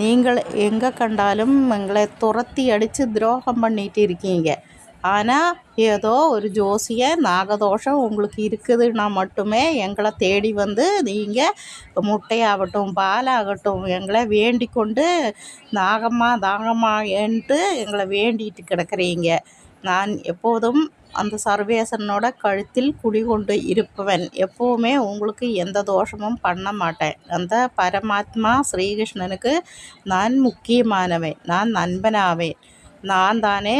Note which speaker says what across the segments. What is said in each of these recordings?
Speaker 1: நீங்கள் எங்கே கண்டாலும் எங்களை துரத்தி அடித்து துரோகம் பண்ணிட்டு இருக்கீங்க. ஆனால் ஏதோ ஒரு ஜோசிய நாகதோஷம் உங்களுக்கு இருக்குதுன்னா மட்டுமே எங்களை தேடி வந்து நீங்கள் முட்டையாகட்டும் பாலாகட்டும் எங்களை வேண்டிக் கொண்டு நாகம்மா தாகம்மா என்று எங்களை வேண்டிட்டு கிடக்கிறீங்க. நான் எப்போதும் அந்த சர்வேசனோட கழுத்தில் குடிகொண்டு இருப்பவன். எப்போவுமே உங்களுக்கு எந்த தோஷமும் பண்ண மாட்டேன். அந்த பரமாத்மா ஸ்ரீகிருஷ்ணனுக்கு நான் முக்கியமானவன். நான் நண்பனாவேன். நான் தானே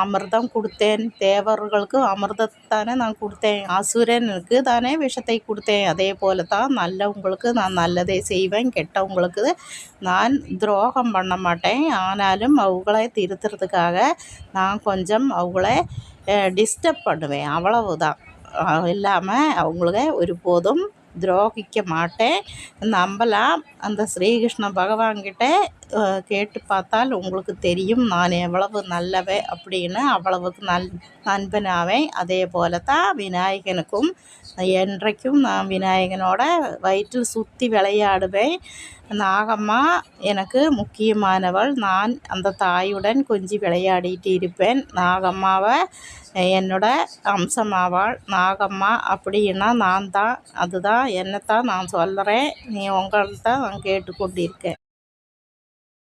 Speaker 1: அமிர்தம் கொடுத்தேன். தேவர்களுக்கு அமிர்தத்தானே நான் கொடுத்தேன். அசுரனுக்கு தானே விஷத்தை கொடுத்தேன். அதே போல தான் நல்லவங்களுக்கு நான் நல்லதே செய்வேன். கெட்டவங்களுக்கு நான் துரோகம் பண்ண மாட்டேன். ஆனாலும் அவங்கள திருத்துறதுக்காக நான் கொஞ்சம் அவங்கள டிஸ்டர்ப் பண்ணுவேன். அவ்வளவுதான். இல்லாமல் அவங்கள ஒருபோதும் துரோகிக்க மாட்டேன். நம்பலாம். அந்த ஸ்ரீகிருஷ்ண பகவான்கிட்ட கேட்டு பார்த்தால் உங்களுக்கு தெரியும் நான் எவ்வளவு நல்லவன் அப்படின்னு. அவ்வளவுக்கு நண்பனாவேன். அதே போல தான் விநாயகனுக்கும் என்றைக்கும் நான் விநாயகனோட வயிற்றில் சுற்றி விளையாடுவேன். நாகம்மா எனக்கு முக்கியமானவள். நான் அந்த தாயுடன் கொஞ்சி விளையாடிட்டு இருப்பேன். நாகம்மாவை என்னோட அம்சமாவாள். நாகம்மா அப்படின்னா நான் தான். அதுதான் என்னத்தான் நான் சொல்கிறேன். நீ உங்கள்கிட்ட நான் கேட்டுக்கொண்டிருக்கேன்.